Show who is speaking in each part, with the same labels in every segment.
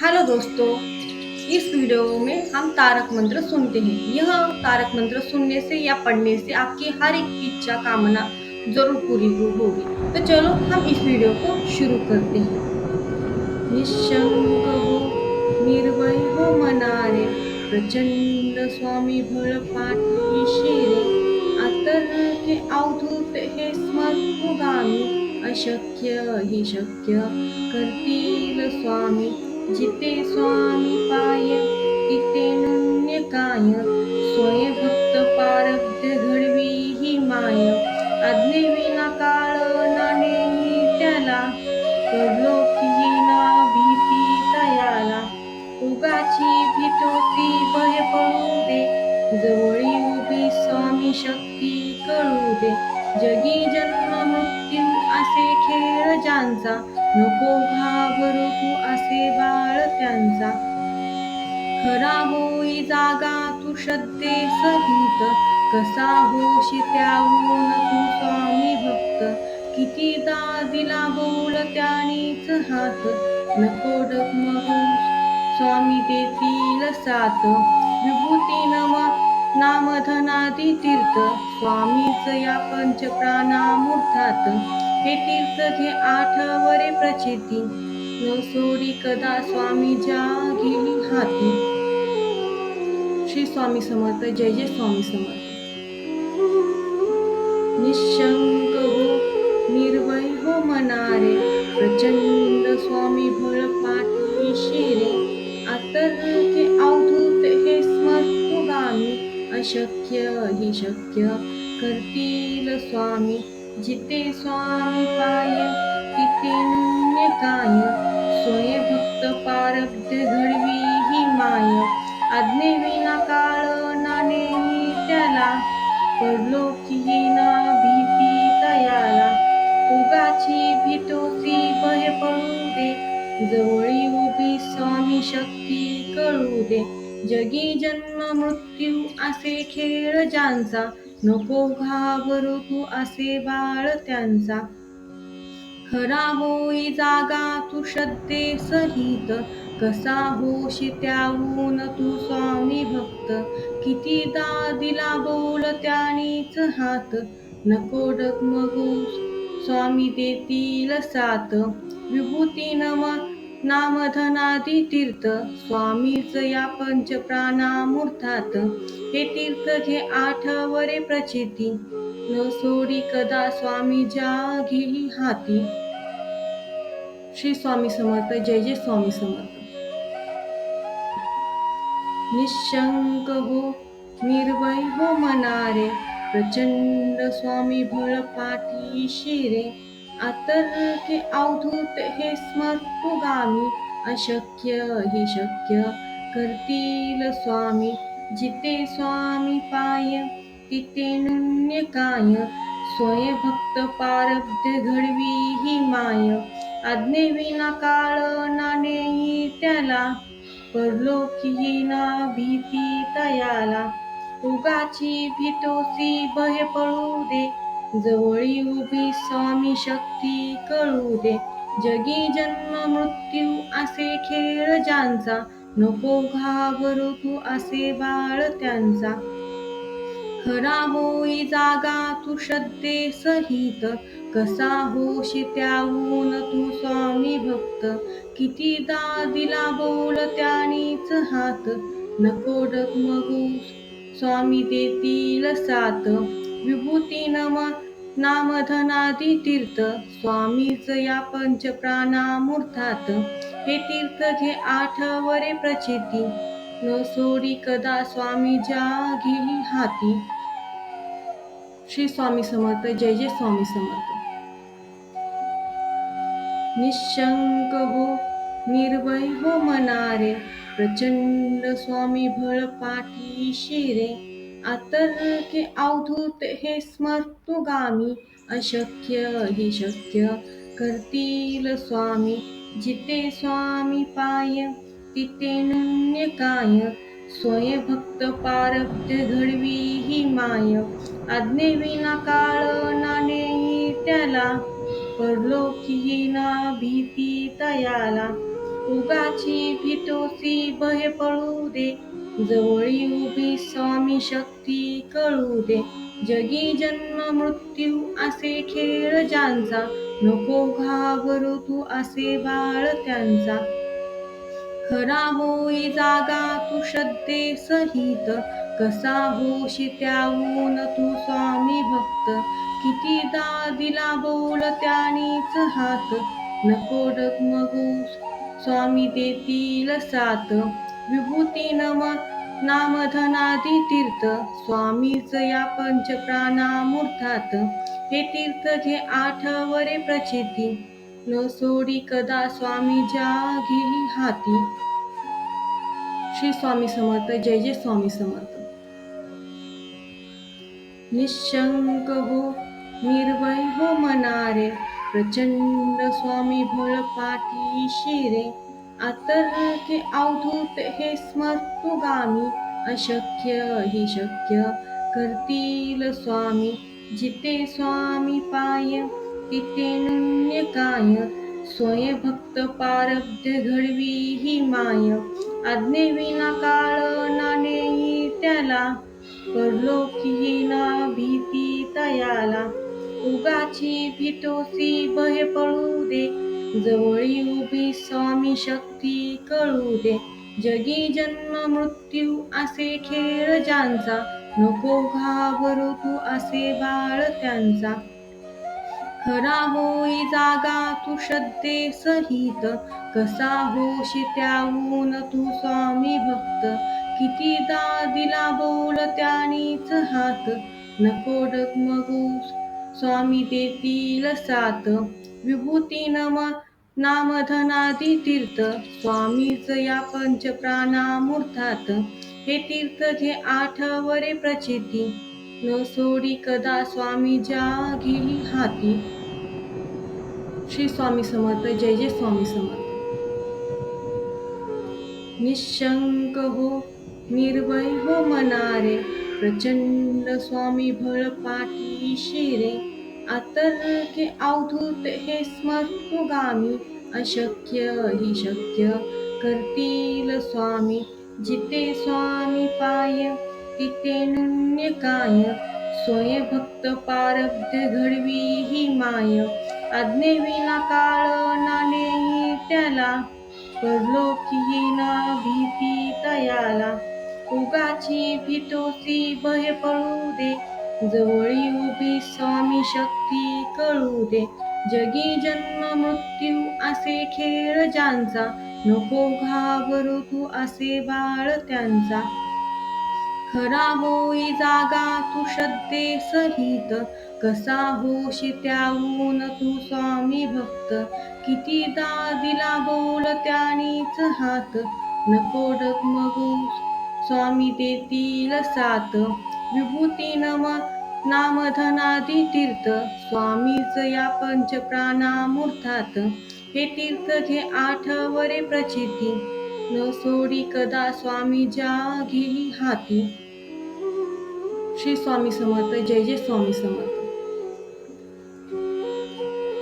Speaker 1: Hello दोस्तों, इस video में हम तारक मंत्र सुनते हैं। यह तारक मंत्र सुनने से या पढ़ने से आपकी हर एक इच्छा कामना जरूर पूरी होगी। तो चलो हम इस वीडियो को शुरू करते हैं। निशंक हो, निर्भय हो मनारे, प्रचंड स्वामी बळ पाठीशी रे, आतर्क्य अवधूत हे स्मर्तुगामी, अशक्य ही शक्य करतील स्वामी, जिते स्वामी पाय तिथे नन्य काय, स्वयं भक्त पारब्ध घडवी ही माय, आज्ञेविना काळ नाणेही त्याला, परलोकी येईना भीती तयाला, उगाची भीतोसी भय पळू दे, जवळी उभी स्वामी शक्ती कळू दे, जगी जन्म मृत्यू असे खेळ ज्यांचा, नको घाबरू तू असे बाळ त्यांचा, खरा होई जागा तू श्रद्धे सहित, कसा होशी त्याहून तू स्वामी भक्त, कितीदा दिला बोल त्यानीच हात, नको डगमगू स्वामी देतील साथ, विभूती नम नामधनादी तीर्थ, स्वामीच या पंच प्राणामूर्धात, हे तीर्थ घे आठवरे प्रचिती, न सोडी कदा स्वामी ज्या घेई हाती. श्री स्वामी समर्थ. जय जय स्वामी समर्थ. निशंक हो, निर्भय हो मनारे, प्रचंड स्वामी बळ पाठीशी रे, आतर्क्य अवधूत हे स्मर्तुगामी, अशक्य ही शक्य करतील स्वामी, जिथे स्वामी पाय तिथे नन्य काय, स्वयं भक्त पारब्ध घडवी ही माय, आज्ञेविना काळ नाणेही त्याला, परलोकी येईना भीती तयाला, उगाची भीतोसी भय पळू दे, जवळी उभी स्वामी शक्ती कळू दे, जगी जन्म मृत्यू असे खेळ ज्यांचा, नको घाबरू तू असे बाळ त्यांचा, खरा होई जागा तू श्रद्धे सहित, कसा होशी त्याहून तू स्वामी भक्त, कितीदा दिला बोल त्यानीच हात, नको डगमगू स्वामी देतील साथ, विभूती नम नामधनादी तीर्थ, स्वामीच या पंच प्राणामूर्धात, हे तीर्थ घे आठवरे प्रचिती, न सोडी कदा स्वामी ज्या घेई हाती. श्री स्वामी समर्थ. जय जय स्वामी समर्थ. निशंक हो, निर्भय हो मनारे, प्रचंड स्वामी बळ पाठीशी रे, आतर्क्य अवधूत हे स्मर्तुगामी, अशक्य ही शक्य करतील स्वामी, जिथे स्वामी पाय तिथे नन्य काय, स्वयं भक्त पारब्ध घडवी ही माय, आज्ञेविना काळ नाणेही त्याला, परलोकी येईना भीती तयाला, उगाची भीतोसी भय पळू दे, जवळी उभी स्वामी शक्ती कळू दे, जगी जन्म मृत्यू असे खेळ ज्यांचा, नको घाबरू तू असे बाळ त्यांचा, खरा होई जागा तू श्रद्धे सहित, कसा होशी त्याहून तू स्वामी भक्त, कितीदा दिला बोल त्यानीच हात, नको डगमगू स्वामी देतील साथ, विभूती नम नामधनादी तीर्थ, स्वामीच या पंच प्राणामूर्धात, हे तीर्थ घे आठवरे प्रचिती, न सोडी कदा स्वामी ज्या घेई हाती. श्री स्वामी समर्थ. जय जय स्वामी समर्थ. निशंक हो, निर्भय हो मनारे, प्रचंड स्वामी बळ पाठीशी रे, आतर्क्य अवधूत हे स्मर्तुगामी, अशक्य ही शक्य करतील स्वामी, जिथे स्वामी पाय तिथे नन्य काय, स्वयं भक्त पारब्ध घडवी ही माय, आज्ञेविना काळ नाणेही त्याला, परलोकी येईना भीती तयाला, उगाची भीतोसी भय पळू दे, जवळी उभी स्वामी शक्ती कळू दे. जगी जन्म मृत्यू असे खेळ ज्यांचा, नको घाबरू तू असे बाळ त्यांचा. खरा होई जागा तू श्रद्धे सहित, कसा होशी त्याहून तू स्वामी भक्त. कितीदा दिला बोल त्यानीच हात, नको डगमगू स्वामी देतील साथ. विभूती नामधनादी तीर्थ, स्वामीच या पंचप्राणामूर्तात. हे तीर्थ घे आठवरे प्रचिती, न सोडी कदा स्वामी ज्या घेई हाती. श्री स्वामी समर्थ. जय जय स्वामी समर्थ. निशंक हो, निर्भय हो मनारे, प्रचंड स्वामी बळ पाठीशी रे. अतर्क्य अवधूत हे स्मर्तुगामी, अशक्य ही शक्य करतील स्वामी. जिथे स्वामी पाय तिथे नन्य काय, स्वयं भक्त पारब्ध घडवी ही माय. आज्ञेविना काळ ना नेई त्याला, परलोकी ना भीती तयाला. उगाची भीतोसी भय पळू दे, जवळी उभी स्वामी शक्ती कळू दे. जगी जन्म मृत्यू असे खेळ ज्यांचा, नको घाबरू तू असे बाळ त्यांचा. खरा होई जागा तू श्रद्धे सहित, कसा होशी त्याहून तू स्वामी भक्त. कितीदा दिला बोल त्यानीच हात, नको डगमगू स्वामी देतील साथ. विभूती नामधनादी तीर्थ, स्वामीच या पंचप्राणामूर्तात. हे तीर्थ घे आठवरे प्रचिती, न सोडी कदा स्वामी ज्या घेई हाती. श्री स्वामी समर्थ. जय जय स्वामी समर्थ. निशंक हो, निर्भय हो मनारे, प्रचंड स्वामी बळ पाठीशी रे. अतर्क्य अवधूत हे स्मर्तुगामी, अशक्य ही शक्य करतील स्वामी. जिथे स्वामी पाय तिथे नन्य काय, स्वयं भक्त पारब्ध घडवी ही माय. आज्ञेविना काळ ना नेई त्याला, परलोकी ना भीती तयाला. उगाची भीतोसी भय पळू दे, जवळी उभी स्वामी शक्ती कळू दे. जगी जन्म मृत्यू असे खेळ ज्यांचा, नको घाबरू तू असे बाळ त्यांचा. खरा होई जागा तू श्रद्धे सहित, कसा होशी त्याहून तू स्वामी भक्त. कितीदा दिला बोल त्यानीच हात, नको डगमगू स्वामी देतील साथ. विभूती नामधनादी तीर्थ, स्वामीच या पंचप्राणामूर्तात. हे तीर्थ घे आठवरे प्रचिती, न सोडी कदा स्वामी ज्या घेई हाती. श्री स्वामी समर्थ. जय जय स्वामी समर्थ.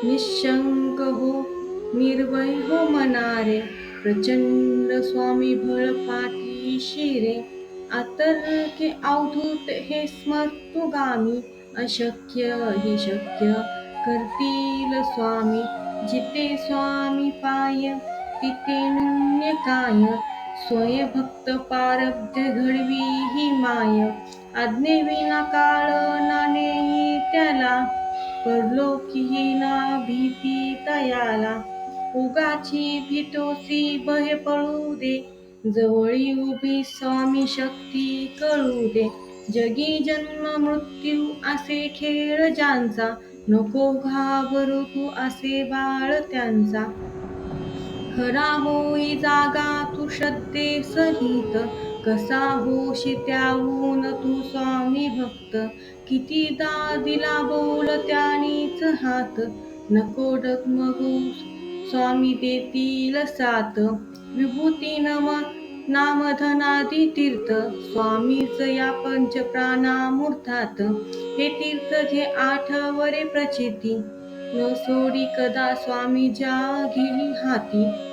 Speaker 1: निशंक हो, निर्भय हो मनारे, प्रचंड स्वामी बळ पाठीशी रे. अतर्क्य अवधूत हे स्मर्तुगामी, अशक्य ही शक्य करतील स्वामी. जिथे स्वामी पाय तिथे नन्य काय, स्वयं भक्त पारब्ध घडवी ही माय. आज्ञेविना काळ ना नेई त्याला, परलोकी ना भीती तयाला. उगाची भीतोसी भय पळू दे, जवळी उभी स्वामी शक्ती कळू दे. जगी जन्म मृत्यू असे खेळ ज्यांचा, नको घाबरू तू असे बाळ त्यांचा. खरा होई जागा तू श्रद्धे सहित, कसा होशी त्याहून तू स्वामी भक्त. कितीदा दिला बोल त्यानीच हात, नको डगमगू स्वामी देतील साथ. विभूती नामधनादी तीर्थ, स्वामीच या पंचप्राणामूर्तात. हे तीर्थ घे आठवरे प्रचिती, न सोडी कदा स्वामी ज्या घेई हाती.